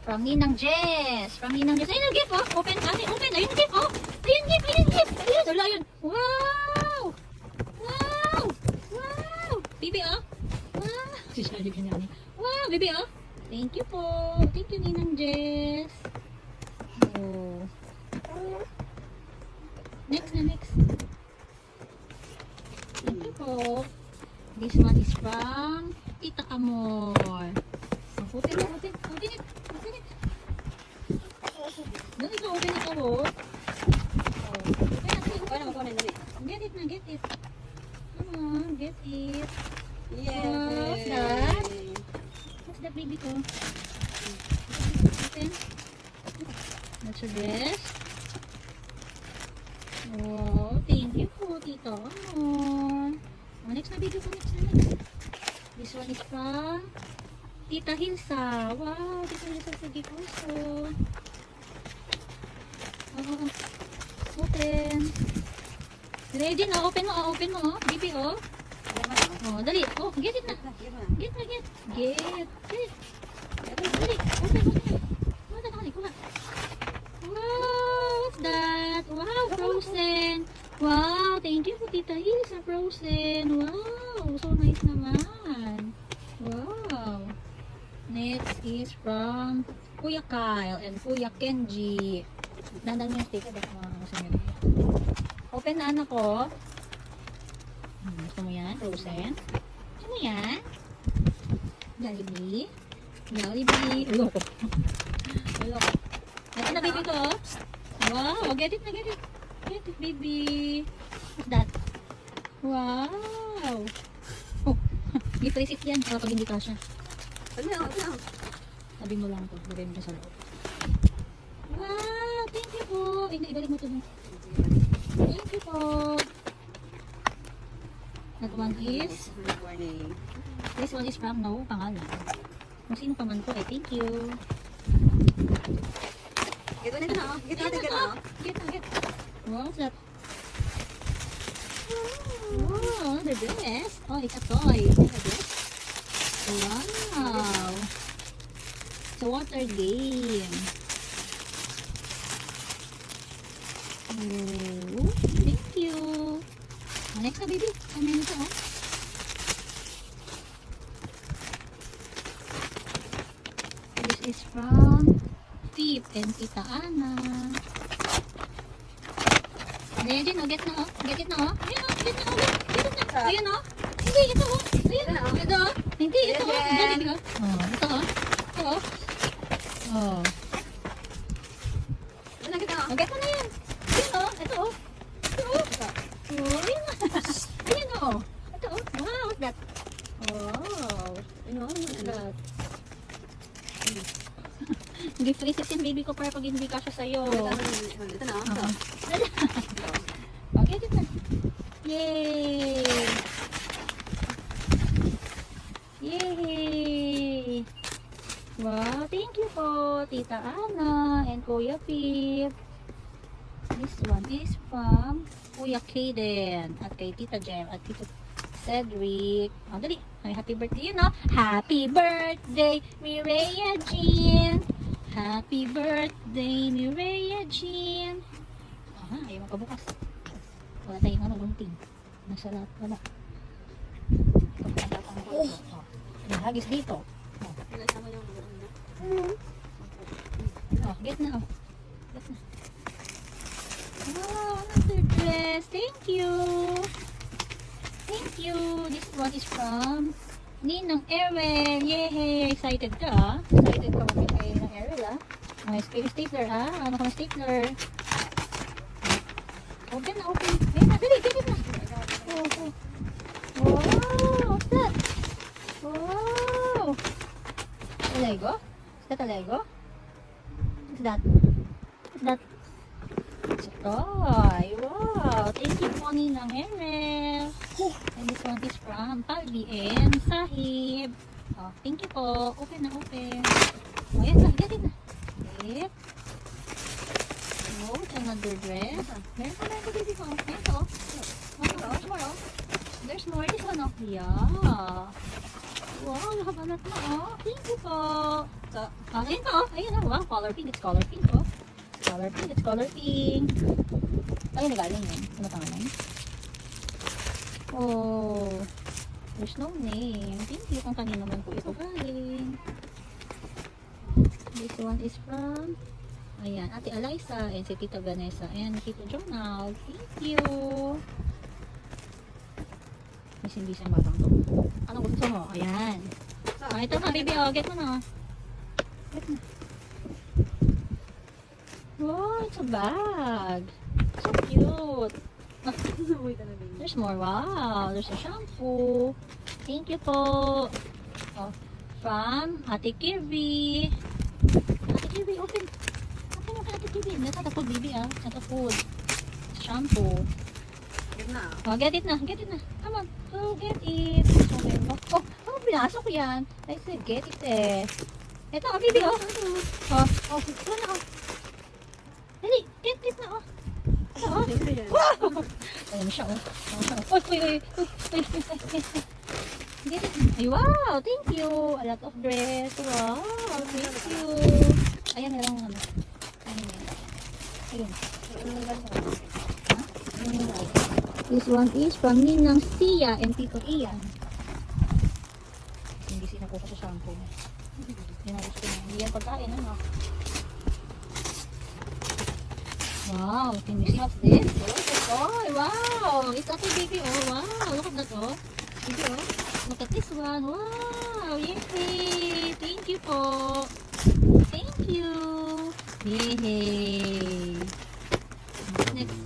From Ninang Jess. From Ninang Jess. Ayun ang gift, oh. Open, ate, open. Ayun ang gift, oh. Ayun gift, ayun gift. Ayun, wala yun. Wow! Wow! Wow! Bibi, oh. Wow! Si Shari Binani. Wow, bibi, oh. Thank you po. Thank you, Ninang Jess. Oh. Next na, next. Thank you po. This one is from Tita Amor. Open it, open it, open it, open it. Dali ka, open it, oh. Open it, open it. Get it na, get it. Come on, get it. What's that? What's that, baby ko? Open. That's a dress. Oh, thank you po, Tito Amor. Oh, next na, baby ko, next na, next. This one is from Tita Hilsa. Wow, Tita Hilsa sa Gipuso. Oh, open. Ready na, open mo, open mo, baby, oh. Oh, dali. Oh, get it na. Get na, get. Get. Get. Dali, open, open. Oh, dali, kuha. Wow, what's that? Wow, frozen. Wow, thank you po, Tita Hilsa, frozen. Wow, so nice naman. Wow. Next is from Kuya Kyle and Kuya Kenji. Dandan yung sticker. Open na, anak ko. Gusto mo yan? Frozen? Gusto mo yan? Jollibee? Jollibee? Uloko. Uloko. Ito na, baby ko. Wow, get it na, get it. Get it, baby. What's that? Wow. Oh, gift receipt yan. Para pag hindi ka siya. Sabi mo lang ito. Lagay mo sa loob. Wow, thank you po. Ibalik mo ito. Thank you po. That one is, this one is from no pangalan. Kung sino pa man po, thank you. Get na ito na. Get na, get na. Get na, get. What's that? Oh, the dress. Oh, it's a toy. It's a dress. Wow. It's a water game. Oh, thank you. Next na, baby. Ano yun ito, oh? This is from Pip and Tita Ana. Ready, no? Get na, oh. Get it na, oh. Ayun, oh. Get na, oh. Get it na. Ayun, oh. Hindi, ito, oh. Ayun, oh. Ito, oh. Hindi, ito, oh. Ito, oh. Ito, oh. Ito, oh. Oh. Get na, get na. Oh, get na yan. Ayun, oh. Ito, oh. Ito, oh. Oh, ayun, oh. Ayun, oh. Ito, oh. Wow, what's that? Wow. Ano, what's that? Gift receipt yung baby ko para pag hindi ka siya sa'yo. Ito na. Okay, get na. Yay! Yay! Wow, thank you po, Tita Ana and Kuya Pip. This one is from Kuya Kaden at kay Tita Jem at Tita Cedric. Oh, dali. Ay, happy birthday yun, no? Happy birthday, Mireya Jean! Happy birthday, Mireya Jean! Ah, ayaw magpabukas. Wala tayong ano, gunting. Nasa lahat, wala. Oh, may hagis dito. Oh, get na, oh. Get na. Oh, another dress. Thank you. Thank you. This one is from Ninang Erwin. Yay! Excited ka, ah? Excited ka mag kay Ninang Erwin, ah? May stapler, ha? Ano ka na stapler? Open na, open. Ayun na, dali, dali na. Oh, oh. Wow! What's that? Wow! A Lego? Is that a Lego? What's that? What's that? It's a toy. Wow! Thank you po, Ninang Erwin. And this one is from Palby and Sahib. Oh, thank you po. Open na, open. Oh, yan na, get it na. Get. Oh, it's another dress. Meron pa meron pa baby ko. Meron to. There's more. There's more. This one, oh. Yeah. Wow, nakabanat na oh. Thank you po. So, Ayun po. Ayun oh. Wow, color pink. It's color pink oh. Color pink. It's color pink. Ayun, nagaling yun. Ano pangalan? Oh. There's no name. Thank you kung kanino man po ito galing. This one is from ayan, Ate Eliza and si Tita Vanessa and Tito Jonal. Thank you. Bisin-bisin ang batang to. Anong gusto mo? Ayan. Ah, ito na, baby. Oh, get mo na. Get mo. Wow, it's a bag. So cute. wait na baby. There's more. Wow, there's a shampoo. Thank you po. Oh, from Ate Kirby. Ate Kirby, open. Open yung Ate Kirby. Nasa tapos, baby ah. Nasa tapos. Shampoo. Get na. Oh, get it na. Get it na. Come on. Go get it. Oh, pinasok ko yan. I said, get it eh. Ito, oh, baby, oh. Oh, ito na, oh. Dali, get it na, oh. Ito, oh. Wow! Ayan siya, oh. Uy. Get it. Ay, wow. Thank you. A lot of dress. Wow. Thank you. Ayan, meron ano. Ayun. This one is from Ninang Sia and Tito Ian. Hindi sinakuha sa shampoo. Yan ang gusto niya. Hindi yan pagkain, ano? Wow, can you see what's this? Oh, wow! It's Ate Baby, oh, wow! Look at that, oh. Baby, oh. Look at this one. Wow! Yay! Thank you po! Thank you! Yay! Next.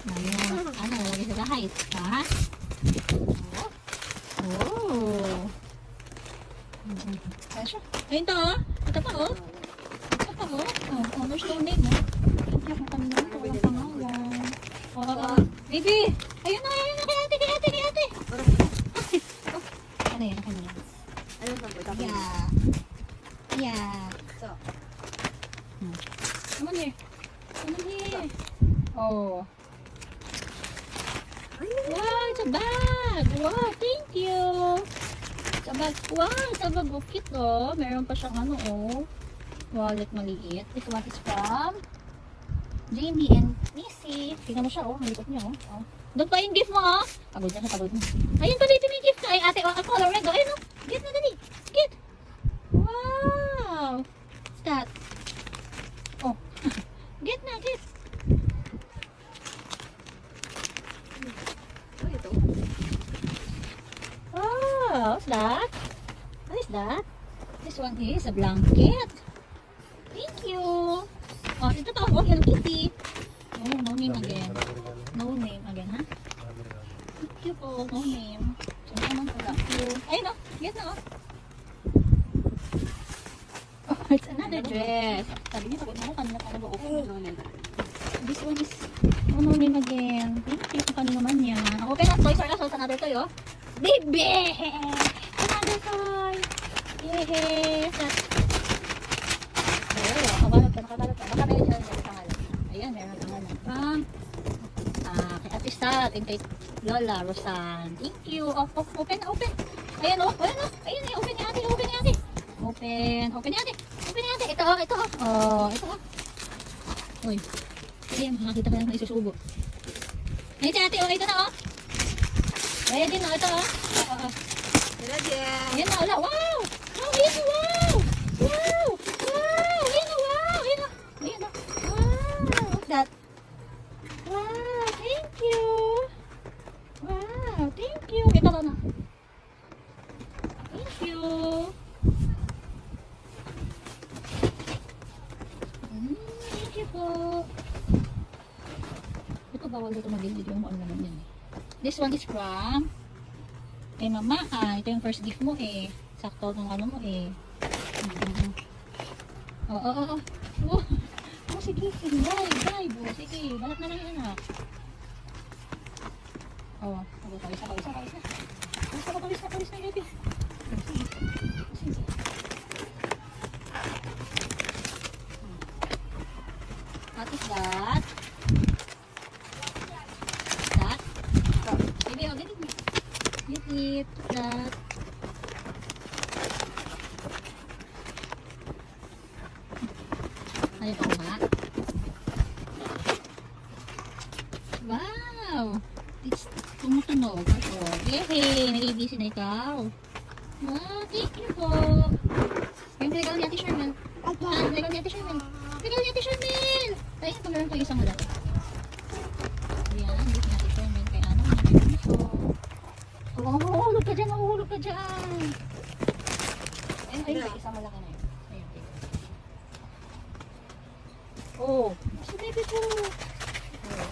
Ayun. Ano, lagi sa kahit. Ha? Oh. Ayun to, oh. Ito pa, oh. Ito pa, oh. Oh, there's no name, oh. Hindi ako kami naman. Walang pangalan. Oh, baby. Ayun na, kay ate. Ano yan, ano yan? Ayun, sample. Yeah. So, Come on here. Oh. Wow, it's a bag. Wow, thank you. It's a bag. Wow, it's a bag. Bukit, oh. Meron pa siyang ano, oh. Wallet maliit. This one is from Jamie and Missy. Tingnan mo siya, oh. Malikot niya, oh. Doon pa yung gift mo, oh. Pagod na. Ayun pa dito may gift ka. Ay, ate, oh, ang color red, oh. Ayun, oh. Get na, dali. Get. Wow. What's that? Oh. Get na, get. ano ito? Oh, what's that? What is that? This one is a blanket. Thank you. Oh, ito to. Oh, Hello Kitty. Oh, no name again. No name again, ha? Thank you po. No name. So, naman po you. Ayun, oh. Get na, oh. Oh, it's another dress. Sabi niya, pagod na ako. Kanina pa ako. This one is no name again. Thank you kung kanino man yan. Open up toys or also another toy, oh. Baby! Another toy! Yay! Nakabalot ka. Baka meron dyan yung pangalan. Ayan, meron ang pangalan. Kay Ate Stat and kay Lola Rosan. Thank you. Open. Ayan, oh. Ayan, open ni ate. Open ni ate. Ito, oh. Oh, ito, oh. Uy. Ayan, makakita ka lang na isusubo. Ayan si ate, oh. Ito na, oh. Ayan din, oh. Ito, oh. Ready? Ayan na, wow! Wow, ayan na, wow! Wow! Ayan na, wow! Wow! What's that? Wow, thank you! Wow, thank you! Ito na. Thank you! Thank you po! Ito, bawal dito mag-video mo ano naman yan eh. This one is from kay mama, ito yung first gift mo eh. Sakto ng ano mo eh. Oo. Oh, sige. Drive. Sige, balat na lang yung anak. Oh, pawis na. Pawis na, baby. Sige. What is that? Baby, oh, get it. Ano pa kuha? Wow! It's tumutunog. Oh, yay! Nag-ABC na ikaw. Wow, thank you po. Yung regalo ni Ate Sherman. Regalo ni Ate Sherman. Regalo ni Ate Sherman! Ayun, kung meron ko isang malaki. Ayan, gift ni Ate Sherman. Kay ano, mahuhulog ka dyan, mahuhulog ka dyan. Ayun, ayun, isang malaki na yun. Ayun, ayun. Oh, si baby ko. Oh.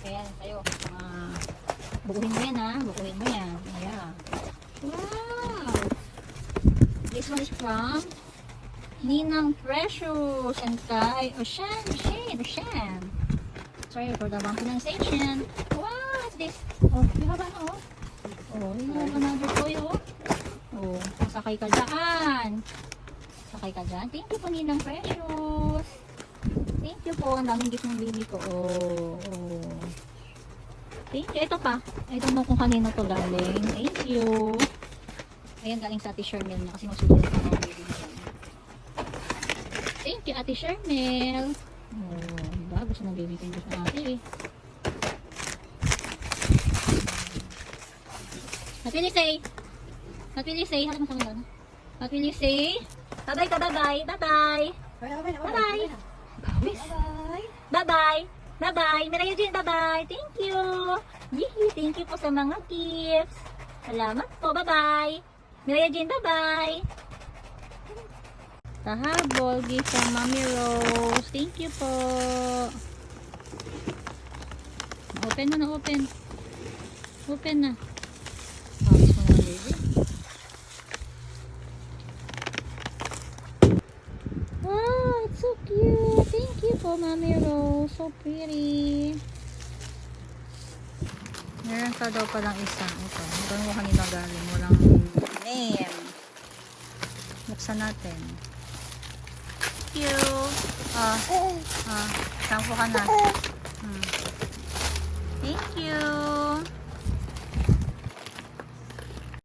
Ayan, sa'yo. Bukuhin mo yan ha. Bukuhin mo yan. Ayan. Wow! This one is from Ninang Precious and kay Oshan. Sorry for the wrong pronunciation. Wow, what's this? Oh, you have ano? Oh, you have another toy oh. Oh, sakay ka dyan. Sakay ka dyan. Thank you po Ninang Precious. Thank you po. Ang daming gift ng baby ko. Oh, oh. Thank you. Ito pa. Ito mo kung kanino to galing. Thank you. Ayan, galing sa Ate Shermel na kasi magsusunod pa ng baby niya. Thank you, Ate Shermel. Oh, diba? Gusto ng baby ko yung gusto natin eh. What will you say? What will you say? Harap mo sa mga. What will you say? Bye-bye ka, bye-bye. Bye-bye. Bye-bye. Bye-bye. Bye-bye. Miraya Jane, bye-bye. Thank you. Yee, thank you po sa mga gifts. Salamat po. Bye-bye. Miraya Jane, bye-bye. Tahabol, gift from Mommy Rose. Thank you po. Open mo na, open. Open na. Tapos mo na, baby. Wow, it's so cute. Thank you po, Mommy Rose. So pretty. Meron pa daw palang isa. Ito. Ito mo kanina galing. Walang name. Buksan natin. Thank you. Sampo ka na. Thank you.